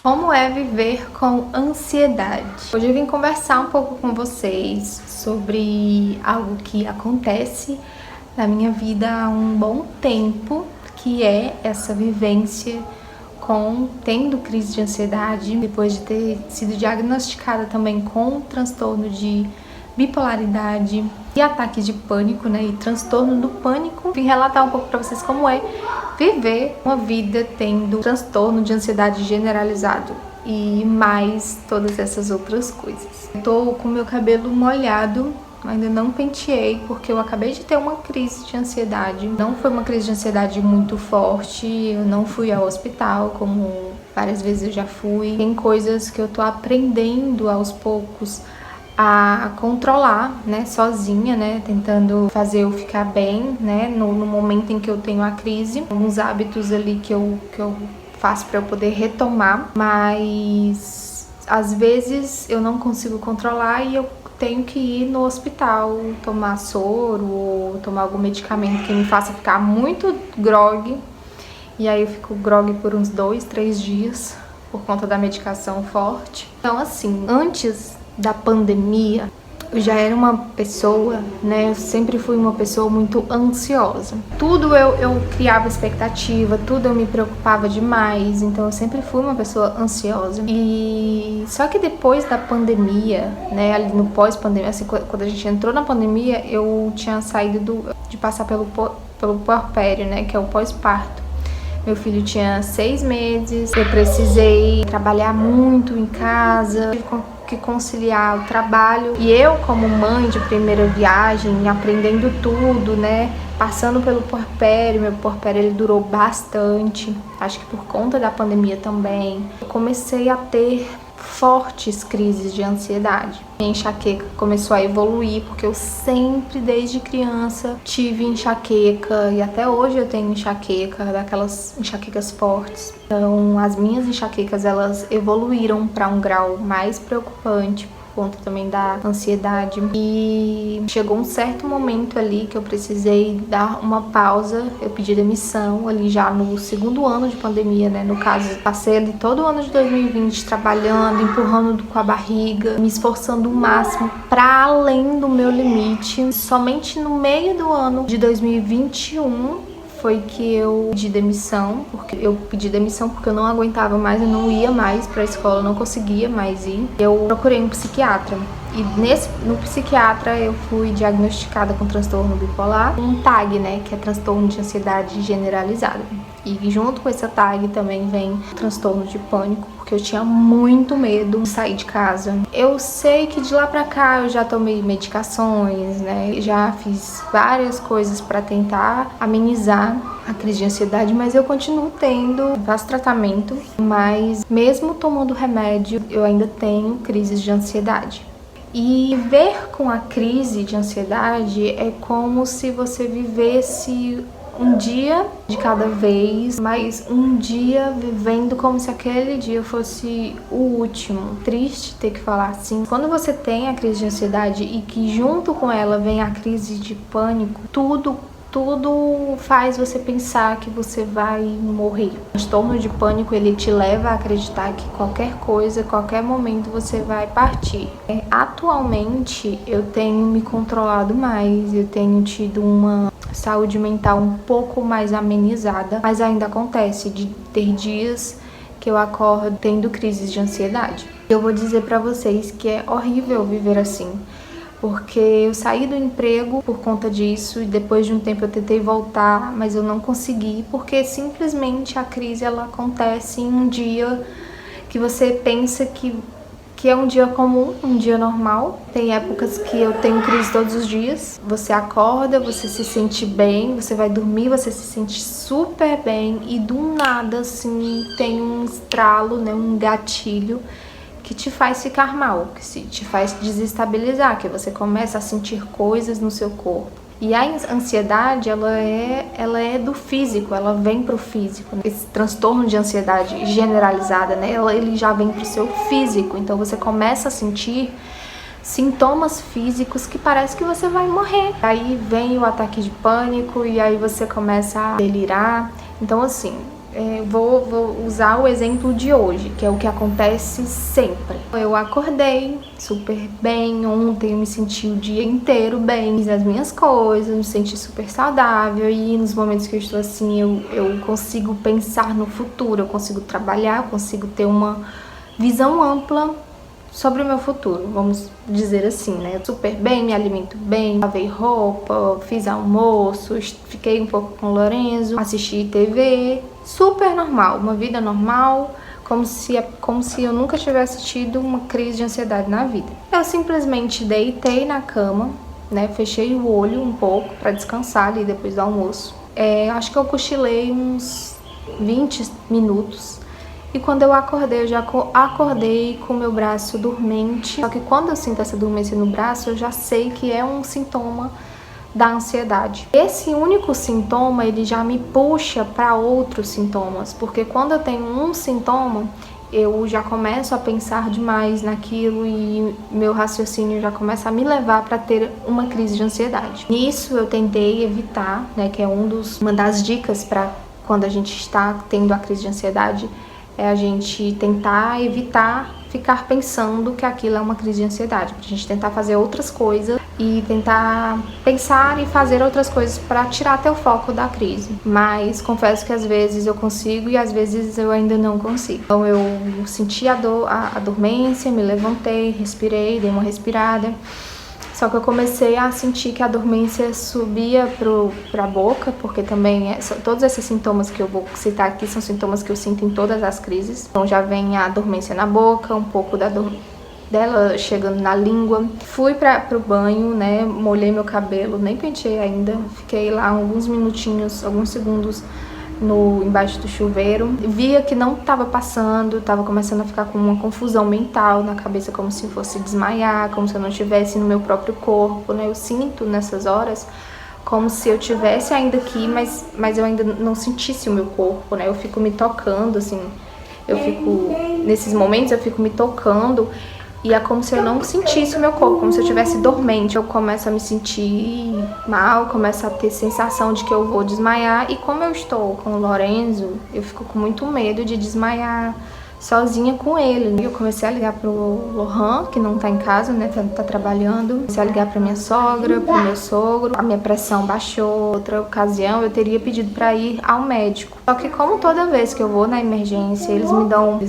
Como é viver com ansiedade? Hoje eu vim conversar um pouco com vocês sobre algo que acontece na minha vida há um bom tempo, que é essa vivência tendo crise de ansiedade, depois de ter sido diagnosticada também com transtorno de bipolaridade e ataque de pânico, né, e transtorno do pânico. Vim relatar um pouco para vocês como é viver uma vida tendo transtorno de ansiedade generalizado e mais todas essas outras coisas. Tô com meu cabelo molhado, ainda não penteei porque eu acabei de ter uma crise de ansiedade. Não foi uma crise de ansiedade muito forte, eu não fui ao hospital como várias vezes eu já fui. Tem coisas que eu tô aprendendo aos poucos a controlar, né, sozinha, né, tentando fazer eu ficar bem, né, no momento em que eu tenho a crise. Alguns hábitos ali que eu faço para eu poder retomar, mas às vezes eu não consigo controlar e eu tenho que ir no hospital tomar soro ou tomar algum medicamento que me faça ficar muito grogue. E aí eu fico grogue por uns 2, 3 dias por conta da medicação forte. Então assim, antes da pandemia, eu já era uma pessoa, né, eu sempre fui uma pessoa muito ansiosa. Tudo eu criava expectativa, tudo eu me preocupava demais, então eu sempre fui uma pessoa ansiosa. E só que depois da pandemia, né, ali no pós-pandemia, assim, quando a gente entrou na pandemia, eu tinha saído de passar pelo puerpério, né, que é o pós-parto. Meu filho tinha 6 meses, eu precisei trabalhar muito em casa, tive que conciliar o trabalho. E eu, como mãe de primeira viagem, aprendendo tudo, né, passando pelo puerpério, meu puerpério ele durou bastante, acho que por conta da pandemia também. Eu comecei a ter fortes crises de ansiedade. Minha enxaqueca começou a evoluir, porque eu sempre, desde criança, tive enxaqueca e até hoje eu tenho enxaqueca, daquelas enxaquecas fortes. Então, as minhas enxaquecas, elas evoluíram para um grau mais preocupante, por conta também da ansiedade. E chegou um certo momento ali que eu precisei dar uma pausa, eu pedi demissão ali já no 2º ano de pandemia, né? No caso, passei ali todo o ano de 2020 trabalhando, empurrando com a barriga, me esforçando o máximo para além do meu limite. Somente no meio do ano de 2021 foi que eu pedi demissão, porque eu não aguentava mais, eu não ia mais pra escola, eu não conseguia mais ir. Eu procurei um psiquiatra e no psiquiatra eu fui diagnosticada com transtorno bipolar, um TAG, né, que é transtorno de ansiedade generalizada. E junto com essa TAG também vem transtorno de pânico, porque eu tinha muito medo de sair de casa. Eu sei que de lá pra cá eu já tomei medicações, né? Já fiz várias coisas pra tentar amenizar a crise de ansiedade, mas eu continuo tendo, faço tratamento, mas mesmo tomando remédio, eu ainda tenho crises de ansiedade. E viver com a crise de ansiedade é como se você vivesse um dia de cada vez, mas um dia vivendo como se aquele dia fosse o último. Triste ter que falar assim. Quando você tem a crise de ansiedade e que junto com ela vem a crise de pânico, tudo faz você pensar que você vai morrer. O transtorno de pânico, ele te leva a acreditar que qualquer coisa, qualquer momento você vai partir. Atualmente, eu tenho me controlado mais, eu tenho tido uma saúde mental um pouco mais amenizada, mas ainda acontece de ter dias que eu acordo tendo crises de ansiedade. Eu vou dizer pra vocês que é horrível viver assim, porque eu saí do emprego por conta disso e depois de um tempo eu tentei voltar, mas eu não consegui, porque simplesmente a crise ela acontece em um dia que você pensa que é um dia comum, um dia normal. Tem épocas que eu tenho crise todos os dias. Você acorda, você se sente bem, você vai dormir, você se sente super bem e do nada, assim, tem um estralo, né, um gatilho que te faz ficar mal, que te faz desestabilizar, que você começa a sentir coisas no seu corpo. E a ansiedade, ela é do físico, ela vem pro físico. Esse transtorno de ansiedade generalizada, né, ele já vem pro seu físico. Então você começa a sentir sintomas físicos que parece que você vai morrer. Aí vem o ataque de pânico e aí você começa a delirar. Então assim, Vou usar o exemplo de hoje, que é o que acontece sempre. Eu acordei super bem ontem, eu me senti o dia inteiro bem, fiz as minhas coisas, me senti super saudável, e nos momentos que eu estou assim, eu consigo pensar no futuro, eu consigo trabalhar, eu consigo ter uma visão ampla sobre o meu futuro, vamos dizer assim, né? Super bem, me alimento bem, lavei roupa, fiz almoço, fiquei um pouco com o Lorenzo, assisti TV, super normal, uma vida normal, como se eu nunca tivesse tido uma crise de ansiedade na vida. Eu simplesmente deitei na cama, né? Fechei o olho um pouco para descansar ali depois do almoço. Acho que eu cochilei uns 20 minutos. E quando eu acordei, eu já acordei com o meu braço dormente. Só que quando eu sinto essa dormência no braço, eu já sei que é um sintoma da ansiedade. Esse único sintoma, ele já me puxa para outros sintomas. Porque quando eu tenho um sintoma, eu já começo a pensar demais naquilo e meu raciocínio já começa a me levar para ter uma crise de ansiedade. Nisso eu tentei evitar, né, que é uma das dicas para quando a gente está tendo a crise de ansiedade, é a gente tentar evitar ficar pensando que aquilo é uma crise de ansiedade. A gente tentar fazer outras coisas e tentar pensar e fazer outras coisas para tirar até o foco da crise. Mas confesso que às vezes eu consigo e às vezes eu ainda não consigo. Então eu senti a dormência, me levantei, respirei, dei uma respirada. Só que eu comecei a sentir que a dormência subia pra boca, porque também todos esses sintomas que eu vou citar aqui são sintomas que eu sinto em todas as crises. Então já vem a dormência na boca, um pouco dela chegando na língua. Fui pro banho, né, molhei meu cabelo, nem penteei ainda, fiquei lá alguns minutinhos, alguns segundos embaixo do chuveiro, via que não estava passando, estava começando a ficar com uma confusão mental na cabeça, como se fosse desmaiar, como se eu não estivesse no meu próprio corpo, né? Eu sinto nessas horas como se eu estivesse ainda aqui, mas eu ainda não sentisse o meu corpo, né? Eu fico me tocando, assim, nesses momentos eu fico me tocando, e é como se eu não sentisse o meu corpo, como se eu estivesse dormente. Eu começo a me sentir mal, começo a ter sensação de que eu vou desmaiar. E como eu estou com o Lorenzo, eu fico com muito medo de desmaiar sozinha com ele. Eu comecei a ligar pro Lohan, que não tá em casa, né, tá trabalhando. Comecei a ligar pra minha sogra, pro meu sogro. A minha pressão baixou. Outra ocasião eu teria pedido pra ir ao médico. Só que como toda vez que eu vou na emergência, eles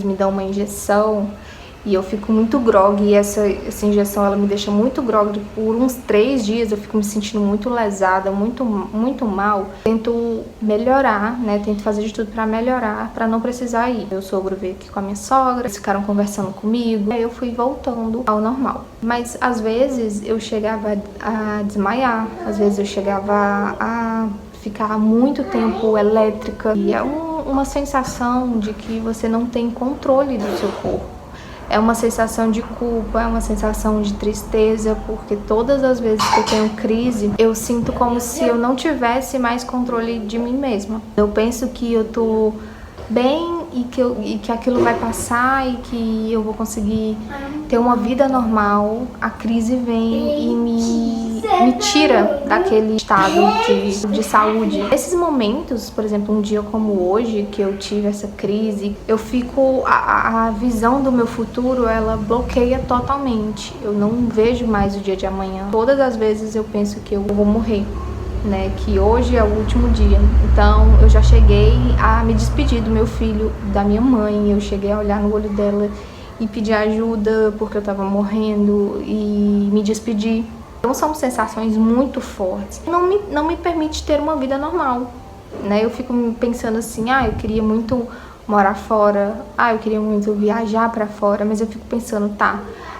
me dão uma injeção, e eu fico muito grogue, e essa injeção ela me deixa muito grogue por uns 3 dias. Eu fico me sentindo muito lesada, muito, muito mal. Tento melhorar, né? Tento fazer de tudo pra melhorar, pra não precisar ir. Meu sogro veio aqui com a minha sogra, eles ficaram conversando comigo. Aí eu fui voltando ao normal. Mas às vezes eu chegava a desmaiar, às vezes eu chegava a ficar muito tempo elétrica. E é uma sensação de que você não tem controle do seu corpo. É uma sensação de culpa, é uma sensação de tristeza, porque todas as vezes que eu tenho crise, eu sinto como se eu não tivesse mais controle de mim mesma. Eu penso que eu tô bem e que aquilo vai passar e que eu vou conseguir ter uma vida normal. A crise vem e me tira daquele estado de saúde. Esses momentos, por exemplo, um dia como hoje, que eu tive essa crise, eu fico, a visão do meu futuro, ela bloqueia totalmente. Eu não vejo mais o dia de amanhã. Todas as vezes eu penso que eu vou morrer, né, que hoje é o último dia. Então eu já cheguei a me despedir do meu filho, da minha mãe. Eu cheguei a olhar no olho dela e pedir ajuda porque eu tava morrendo e me despedir. Então são sensações muito fortes. Não me permite ter uma vida normal, né? Eu fico pensando assim, eu queria muito morar fora, eu queria muito viajar pra fora, mas eu fico pensando,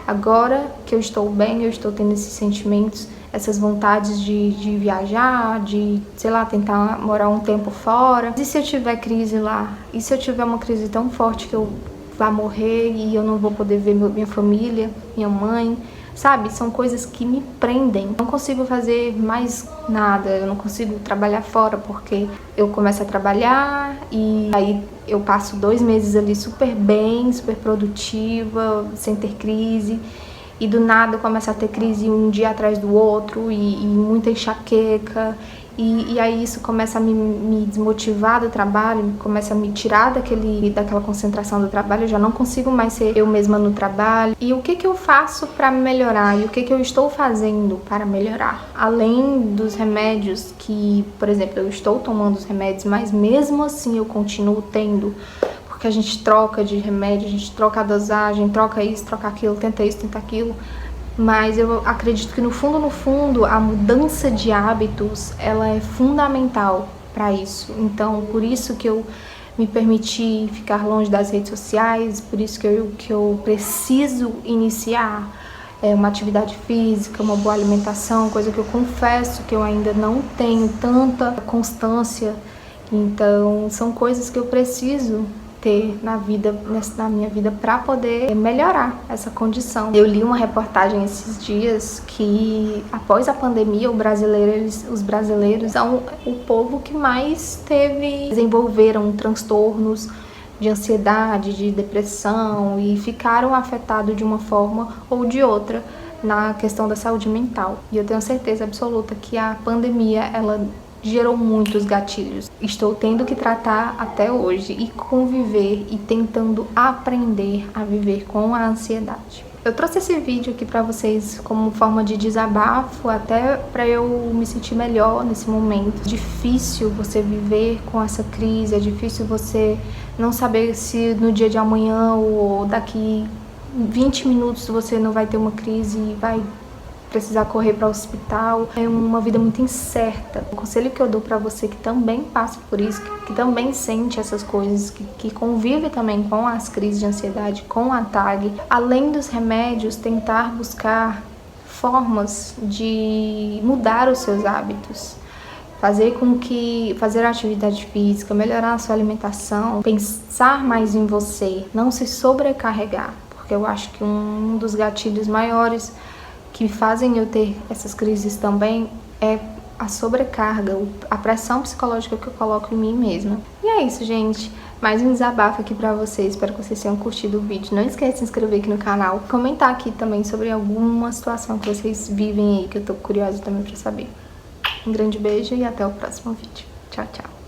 agora que eu estou bem, eu estou tendo esses sentimentos, essas vontades de viajar, de, sei lá, tentar morar um tempo fora. E se eu tiver crise lá? E se eu tiver uma crise tão forte que eu vá morrer e eu não vou poder ver minha família, minha mãe? Sabe? São coisas que me prendem. Não consigo fazer mais nada, eu não consigo trabalhar fora, porque eu começo a trabalhar e aí eu passo 2 meses ali super bem, super produtiva, sem ter crise. E do nada eu começo a ter crise um dia atrás do outro e muita enxaqueca E aí isso começa a me desmotivar do trabalho, começa a me tirar daquela concentração do trabalho, eu já não consigo mais ser eu mesma no trabalho. E o que eu faço para melhorar? E o que eu estou fazendo para melhorar? Além dos remédios que, por exemplo, eu estou tomando os remédios, mas mesmo assim eu continuo tendo, porque a gente troca de remédio, a gente troca a dosagem, troca isso, troca aquilo, tenta isso, tenta aquilo. Mas eu acredito que no fundo, a mudança de hábitos, ela é fundamental para isso. Então, por isso que eu me permiti ficar longe das redes sociais, por isso que eu preciso iniciar uma atividade física, uma boa alimentação, coisa que eu confesso que eu ainda não tenho tanta constância. Então, são coisas que eu preciso ter na minha vida para poder melhorar essa condição. Eu li uma reportagem esses dias que após a pandemia os brasileiros são o povo que mais desenvolveram transtornos de ansiedade, de depressão e ficaram afetados de uma forma ou de outra na questão da saúde mental. E eu tenho certeza absoluta que a pandemia, ela gerou muitos gatilhos. Estou tendo que tratar até hoje e conviver e tentando aprender a viver com a ansiedade. Eu trouxe esse vídeo aqui para vocês como forma de desabafo, até para eu me sentir melhor nesse momento. É difícil você viver com essa crise, é difícil você não saber se no dia de amanhã ou daqui 20 minutos você não vai ter uma crise e vai precisar correr para o hospital. É uma vida muito incerta. O conselho que eu dou para você que também passa por isso, que também sente essas coisas, que convive também com as crises de ansiedade, com a TAG, além dos remédios, tentar buscar formas de mudar os seus hábitos. Fazer atividade física, melhorar a sua alimentação, pensar mais em você, não se sobrecarregar, porque eu acho que um dos gatilhos maiores que fazem eu ter essas crises também é a sobrecarga, a pressão psicológica que eu coloco em mim mesma. E é isso, gente. Mais um desabafo aqui pra vocês. Espero que vocês tenham curtido o vídeo. Não esquece de se inscrever aqui no canal. Comentar aqui também sobre alguma situação que vocês vivem aí, que eu tô curiosa também pra saber. Um grande beijo e até o próximo vídeo. Tchau, tchau.